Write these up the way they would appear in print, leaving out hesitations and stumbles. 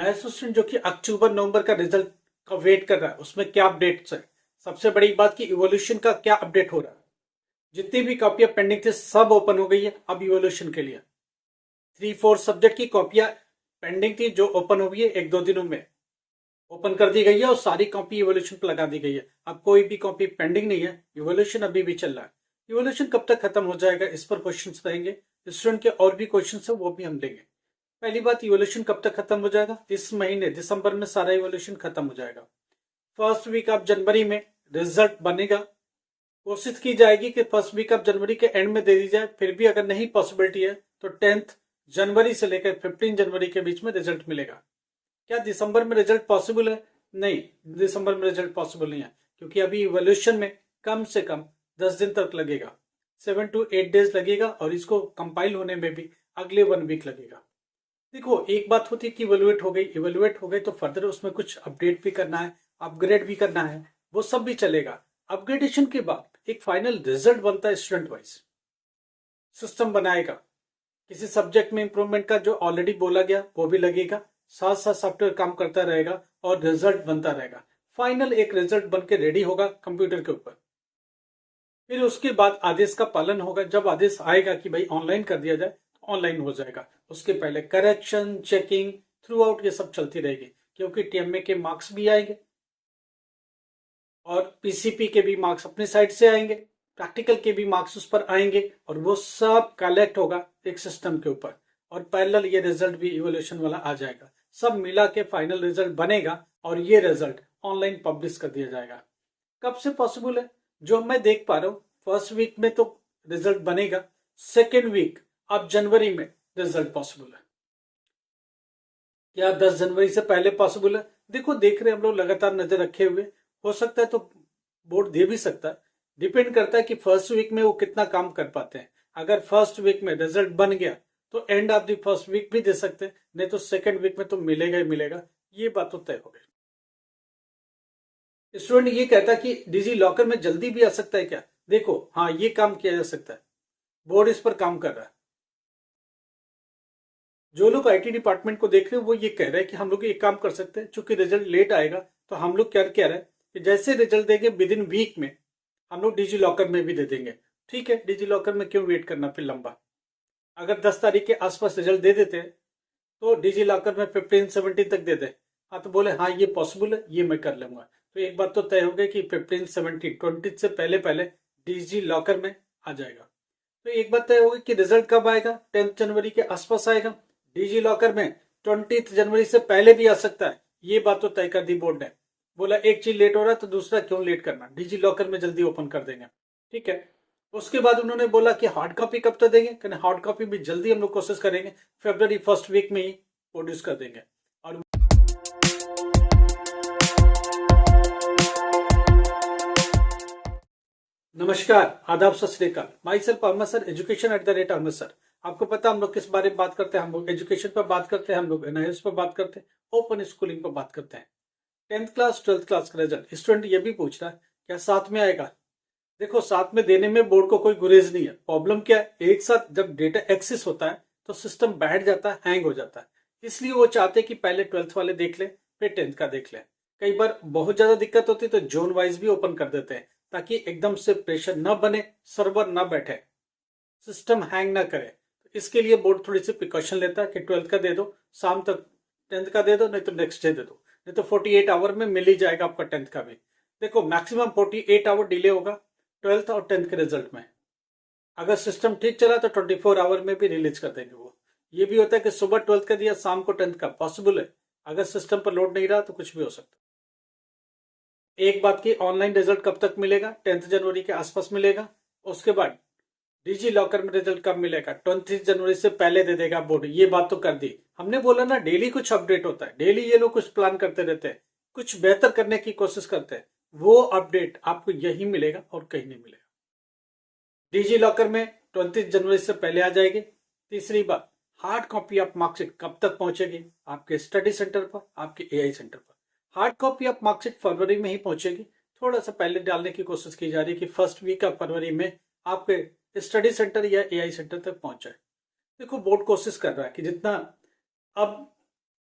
नया स्टूडेंट जो कि अक्टूबर नवंबर का रिजल्ट का वेट कर रहा है, उसमें क्या अपडेट्स है। सबसे बड़ी बात कि इवोल्यूशन का क्या अपडेट हो रहा है। जितनी भी कॉपियां पेंडिंग थी सब ओपन हो गई है अब इवोल्यूशन के लिए। 3-4 सब्जेक्ट की कॉपियां पेंडिंग थी जो ओपन हो गई है, 1-2 दिनों में ओपन कर दी गई है और सारी कॉपी इवोल्यूशन पर लगा दी गई है। अब कोई भी कॉपी पेंडिंग नहीं है, इवोल्यूशन अभी भी चल रहा है। इवोल्यूशन कब तक खत्म हो जाएगा इस पर क्वेश्चन रहेंगे। स्टूडेंट के और भी क्वेश्चन है वो भी हम लेंगे। पहली बात, इवोल्यूशन कब तक खत्म हो जाएगा। इस महीने दिसंबर में सारा इवोल्यूशन खत्म हो जाएगा। फर्स्ट वीक ऑफ जनवरी में रिजल्ट बनेगा। कोशिश की जाएगी कि फर्स्ट वीक ऑफ जनवरी के एंड में दे दी जाए। फिर भी अगर नहीं पॉसिबिलिटी है तो 10th जनवरी से लेकर 15 जनवरी के बीच में रिजल्ट मिलेगा। क्या दिसंबर में रिजल्ट पॉसिबल है? नहीं, दिसंबर में रिजल्ट पॉसिबल नहीं है, क्योंकि अभी इवोल्यूशन में कम से कम 10 दिन तक लगेगा, 7 to 8 डेज लगेगा और इसको कंपाइल होने में भी अगले 1 वीक लगेगा। देखो, एक बात होती है कि इवेलुएट हो गई तो फर्दर उसमें कुछ अपडेट भी करना है, अपग्रेड भी करना है, वो सब भी चलेगा। अपग्रेडेशन के बाद एक फाइनल रिजल्ट बनता है स्टूडेंट वाइज। सिस्टम बनाएगा, किसी सब्जेक्ट में इंप्रूवमेंट का जो ऑलरेडी बोला गया वो भी लगेगा, साथ साथ सॉफ्टवेयर काम करता रहेगा और रिजल्ट बनता रहेगा। फाइनल एक रिजल्ट बन के रेडी होगा कंप्यूटर के ऊपर। फिर उसके बाद आदेश का पालन होगा। जब आदेश आएगा कि भाई ऑनलाइन कर दिया जाए तो ऑनलाइन हो जाएगा। उसके पहले करेक्शन, चेकिंग थ्रू आउट ये सब चलती रहेगी, क्योंकि टीएमए के मार्क्स भी आएंगे और पीसीपी के भी मार्क्स अपनी साइड से आएंगे, प्रैक्टिकल के भी मार्क्स उस पर आएंगे और वो सब कलेक्ट होगा एक सिस्टम के ऊपर और पैरेलल ये रिजल्ट भी इवोल्यूशन वाला आ जाएगा। सब मिला के फाइनल रिजल्ट बनेगा और ये रिजल्ट ऑनलाइन पब्लिश कर दिया जाएगा। कब से पॉसिबल है? जो मैं देख पा रहा हूँ फर्स्ट वीक में तो रिजल्ट बनेगा, सेकेंड वीक अब जनवरी में रिजल्ट पॉसिबल है। क्या 10 जनवरी से पहले पॉसिबल है? देखो, देख रहे हैं हम लोग, लगातार नजर रखे हुए। हो सकता है तो बोर्ड दे भी सकता है, डिपेंड करता है कि फर्स्ट वीक में वो कितना काम कर पाते हैं। अगर फर्स्ट वीक में रिजल्ट बन गया तो end of the first week भी दे सकते हैं, नहीं तो सेकेंड वीक में तो मिलेगा ही मिलेगा। ये बात तो तय हो गई। स्टूडेंट ये कहता है कि डिजी लॉकर में जल्दी भी आ सकता है क्या? देखो, हाँ, ये काम किया जा सकता है, बोर्ड इस पर काम कर रहा है। जो लोग आईटी डिपार्टमेंट को देख रहे हैं वो ये कह रहे हैं कि हम लोग एक काम कर सकते हैं, चूंकि रिजल्ट लेट आएगा तो हम लोग क्या कह रहे हैं कि जैसे रिजल्ट देंगे विद इन वीक में हम लोग डिजी लॉकर में भी दे देंगे। ठीक है, डिजी लॉकर में क्यों वेट करना फिर लंबा। अगर 10 तारीख के आसपास रिजल्ट दे देते हैं तो डिजी लॉकर में 15-17 तक दे दे। हाँ, तो बोले हाँ ये पॉसिबल है, ये मैं कर लूंगा। तो एक बात तो तय हो गई कि 15-17-20 से पहले पहले डिजी लॉकर में आ जाएगा। तो एक बात तय होगी कि रिजल्ट कब आएगा, 10 जनवरी के आसपास आएगा। डिजी लॉकर में 20 जनवरी से पहले भी आ सकता है। ये बात तो तय कर दी बोर्ड ने। बोला एक चीज लेट हो रहा है तो दूसरा क्यों लेट करना, डिजी लॉकर में जल्दी ओपन कर देंगे। ठीक है। उसके बाद उन्होंने बोला कि हार्ड कॉपी कब तक देंगे, कहने हार्ड कॉपी भी जल्दी हम लोग कोशिश करेंगे, फरवरी फर्स्ट वीक में ही प्रोड्यूस कर देंगे। और नमस्कार, आदाब, सत श्री अकाल। Myself Ahmad sir, education @Ahmad sir. आपको पता हम लोग किस बारे में बात करते हैं? हम लोग एजुकेशन पर बात करते हैं, हम लोग एनआईएस पर बात करते हैं, ओपन स्कूलिंग पर बात करते हैं। 10th क्लास 12th क्लास का रिजल्ट स्टूडेंट ये भी पूछ रहा है क्या साथ में आएगा। देखो, साथ में देने में बोर्ड को कोई गुरेज नहीं है। प्रॉब्लम क्या है, एक साथ जब डेटा एक्सेस होता है तो सिस्टम बैठ जाता है, हैंग हो जाता है। इसलिए वो चाहते हैं कि पहले 12th वाले देख ले, फिर 10th का देख ले। कई बार बहुत ज्यादा दिक्कत होती है तो जोन वाइज भी ओपन कर देते हैं, ताकि एकदम से प्रेशर न बने, सर्वर न बैठे, सिस्टम हैंग ना करे। इसके लिए बोर्ड थोड़ी सी प्रिकॉशन लेता है कि 12th का दे दो शाम तक, 10th का दे दो, नहीं तो नेक्स्ट डे दे दो, नहीं तो 48 आवर में मिल ही जाएगा आपका 10th का भी। देखो, मैक्सिमम 48 आवर डिले होगा 12th और 10th के रिजल्ट में। अगर सिस्टम ठीक चला तो 24 आवर में भी रिलीज कर देंगे वो। ये भी होता है कि सुबह 12th का दिया, शाम को 10th का, पॉसिबल है। अगर सिस्टम पर लोड नहीं रहा तो कुछ भी हो सकता है। एक बात की, ऑनलाइन रिजल्ट कब तक मिलेगा? 10th जनवरी के आसपास मिलेगा। उसके बाद डिजी लॉकर में रिजल्ट कब मिलेगा? 20 जनवरी से पहले दे देगा बोर्ड। ये बात तो कर दी। हमने बोला ना, डेली कुछ अपडेट होता है, डेली ये लोग कुछ प्लान करते रहते हैं, कुछ बेहतर करने की कोशिश करते हैं। वो अपडेट आपको यही मिलेगा और कहीं नहीं मिलेगा। डिजी लॉकर में 29 जनवरी से पहले आ जाएगी। तीसरी बात, हार्ड कॉपी ऑफ मार्कशीट कब तक पहुंचेगी? आपके स्टडी सेंटर पर, आपके एआई सेंटर पर। हार्ड कॉपी ऑफ मार्कशीट फरवरी में ही पहुंचेगी। थोड़ा सा पहले डालने की कोशिश की जा रही है कि फर्स्ट वीक ऑफ फरवरी में आपके स्टडी सेंटर या एआई सेंटर तक पहुंच जाए। देखो, बोर्ड कोशिश कर रहा है कि जितना अब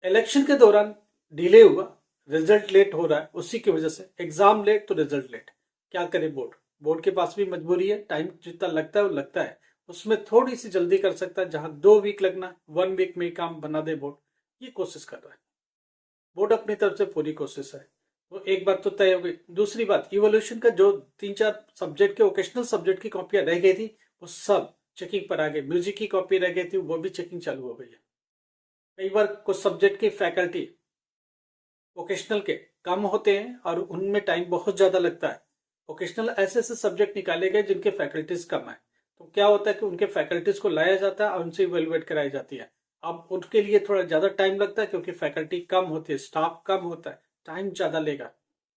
इलेक्शन के दौरान डिले हुआ, रिजल्ट लेट हो रहा है, उसी की वजह से एग्जाम लेट तो रिजल्ट लेट। क्या करे बोर्ड? बोर्ड के पास भी मजबूरी है, टाइम जितना लगता है वो लगता है, उसमें थोड़ी सी जल्दी कर सकता है। जहां 2 वीक लगना, 1 वीक में ही काम बना दे बोर्ड, ये कोशिश कर रहा है। बोर्ड अपनी तरफ से पूरी कोशिश है। तो एक बात तो तय हो गई। दूसरी बात, इवोल्यूशन का जो 3-4 सब्जेक्ट के वोकेशनल सब्जेक्ट की कॉपियां रह गई थी, वो सब चेकिंग पर आ गई। म्यूजिक की कॉपी रह गई थी, वो भी चेकिंग चालू हो गई है। कई बार कुछ सब्जेक्ट की फैकल्टी वोकेशनल के कम होते हैं और उनमें टाइम बहुत ज्यादा लगता है। वोकेशनल ऐसे ऐसे सब्जेक्ट निकाले गए जिनके फैकल्टीज कम है, तो क्या होता है कि उनके फैकल्टीज को लाया जाता है और उनसे इवेलुएट कराई जाती है। अब उनके लिए थोड़ा ज्यादा टाइम लगता है क्योंकि फैकल्टी कम होती है, स्टाफ कम होता है, टाइम ज्यादा लेगा,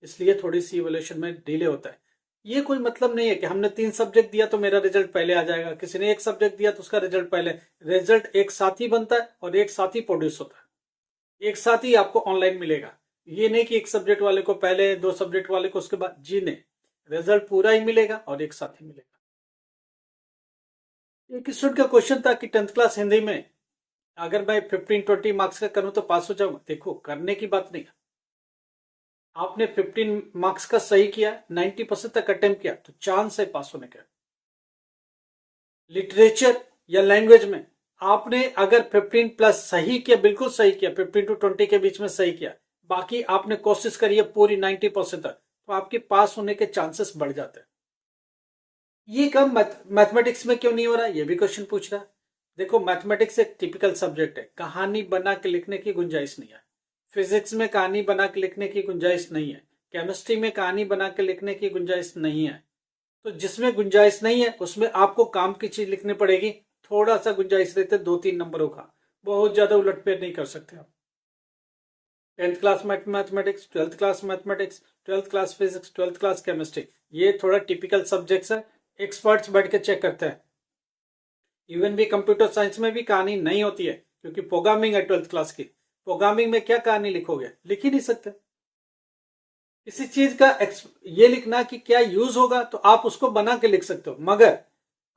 इसलिए थोड़ी सी इवेल्यूशन में डिले होता है। ये कोई मतलब नहीं है कि हमने 3 सब्जेक्ट दिया तो मेरा रिजल्ट पहले आ जाएगा, किसी ने 1 सब्जेक्ट दिया तो उसका रिजल्ट पहले। रिजल्ट एक साथ ही बनता है और एक साथ ही प्रोड्यूस होता है, एक साथ ही आपको ऑनलाइन मिलेगा। ये नहीं कि एक सब्जेक्ट वाले को पहले, 2 सब्जेक्ट वाले को उसके बाद, जी नहीं, रिजल्ट पूरा ही मिलेगा और एक साथ ही मिलेगा। एक स्टूडेंट का क्वेश्चन था कि 10th क्लास हिंदी में अगर मैं 15-20 मार्क्स का करूं तो पास हो जाऊंगा। देखो, करने की बात नहीं, आपने 15 मार्क्स का सही किया, 90% तक अटेम्प्ट किया, तो चांस है पास होने का। लिटरेचर या लैंग्वेज में आपने अगर 15 प्लस सही किया, बिल्कुल सही किया, 15 to 20 के बीच में सही किया, बाकी आपने कोशिश करी है पूरी 90% तक, तो आपके पास होने के चांसेस बढ़ जाते हैं। ये कम मैथमेटिक्स में क्यों नहीं हो रहा, ये भी क्वेश्चन पूछ रहा है। देखो, मैथमेटिक्स एक टिपिकल सब्जेक्ट है, कहानी बना के लिखने की गुंजाइश नहीं है। फिजिक्स में कहानी बना के लिखने की गुंजाइश नहीं है। केमिस्ट्री में कहानी बना के लिखने की गुंजाइश नहीं है। तो जिसमें गुंजाइश नहीं है उसमें आपको काम की चीज लिखनी पड़ेगी। थोड़ा सा गुंजाइश देते 2-3 नंबरों का, बहुत ज्यादा उलटफेर नहीं कर सकते आप। 10th class mathematics, 12th class mathematics, 12th class physics, 12th class chemistry, ये थोड़ा टिपिकल सब्जेक्ट्स है, एक्सपर्ट्स बैठ के चेक करते हैं। इवन भी कंप्यूटर साइंस में भी कहानी नहीं होती है, क्योंकि प्रोग्रामिंग है 12th क्लास की। प्रोग्रामिंग में क्या कहानी लिखोगे, लिख ही नहीं सकते। किसी चीज का ये लिखना कि क्या यूज होगा तो आप उसको बना के लिख सकते हो, मगर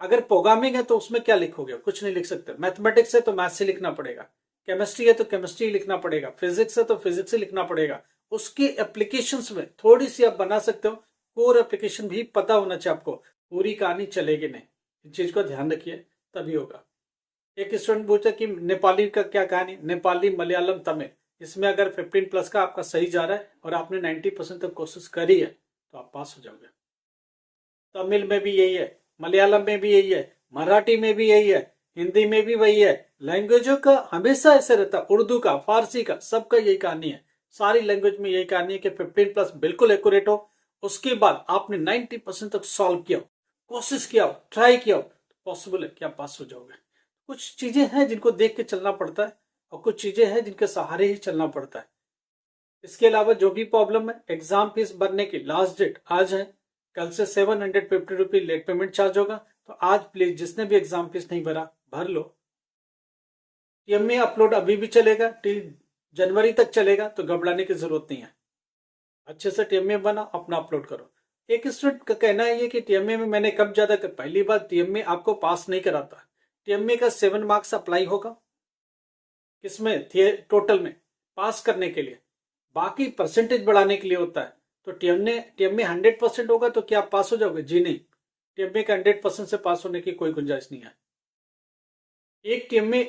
अगर प्रोग्रामिंग है तो उसमें क्या लिखोगे, कुछ नहीं लिख सकते। मैथमेटिक्स है तो मैथ से लिखना पड़ेगा, केमिस्ट्री है तो केमिस्ट्री लिखना पड़ेगा, फिजिक्स है तो फिजिक्स से लिखना पड़ेगा। उसकी एप्लीकेशंस में थोड़ी सी आप बना सकते हो, कोर एप्लीकेशन भी पता होना चाहिए आपको, पूरी कहानी चलेगी नहीं। इस चीज को ध्यान रखिए, तभी होगा। एक स्टूडेंट पूछा कि नेपाली का क्या कहानी, नेपाली, मलयालम, तमिल, इसमें अगर 15 प्लस का आपका सही जा रहा है और आपने 90% तक कोशिश करी है तो आप पास हो जाओगे। तमिल में भी यही है, मलयालम में भी यही है, मराठी में भी यही है, हिंदी में भी वही है। लैंग्वेजों का हमेशा ऐसे रहता है, उर्दू का, फारसी का, सबका यही कहानी है। सारी लैंग्वेज में यही कहानी है कि 15 प्लस बिल्कुल एक्यूरेट हो, उसके बाद आपने 90% तक सॉल्व किया, कोशिश किया, ट्राई किया, पॉसिबल है कि आप पास हो जाओगे। कुछ चीजें हैं जिनको देख के चलना पड़ता है और कुछ चीजें हैं जिनके सहारे ही चलना पड़ता है। इसके अलावा जो भी प्रॉब्लम है, एग्जाम फीस भरने की लास्ट डेट आज है, कल से 750 रुपीज लेट पेमेंट चार्ज होगा। तो आज प्लीज जिसने भी एग्जाम फीस नहीं भरा, भर लो। टीएमए अपलोड अभी भी चलेगा, जनवरी तक चलेगा, तो घबराने की जरूरत नहीं है। अच्छे से टीएमए बना, अपना अपलोड करो। एक स्टूडेंट का कहना है कि टीएमए में मैंने कब ज्यादा कर, पहली बार टीएमए आपको पास नहीं कराता। टीएमए का 7 मार्क्स अप्लाई होगा, किसमें, टोटल में पास करने के लिए, बाकी परसेंटेज बढ़ाने के लिए होता है। तो टीएमए 100% होगा तो क्या आप पास हो जाओगे, जी नहीं। टीएमए का 100% से पास होने की कोई गुंजाइश नहीं है। एक टीएमए,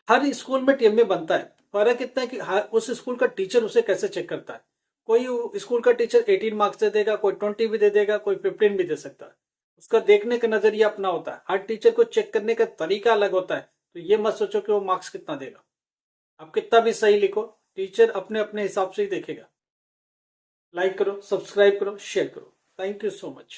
हर स्कूल में टीएमए बनता है, फर्क इतना है कि उस स्कूल का टीचर उसे कैसे चेक करता है। कोई स्कूल का टीचर 18 मार्क्स दे देगा, कोई 20 भी दे देगा, कोई 15 भी दे सकता है। उसका देखने का नजरिया अपना होता है, हर टीचर को चेक करने का तरीका अलग होता है। तो ये मत सोचो कि वो मार्क्स कितना देगा, आप कितना भी सही लिखो, टीचर अपने अपने हिसाब से ही देखेगा। लाइक करो, सब्सक्राइब करो, शेयर करो। Thank you so much.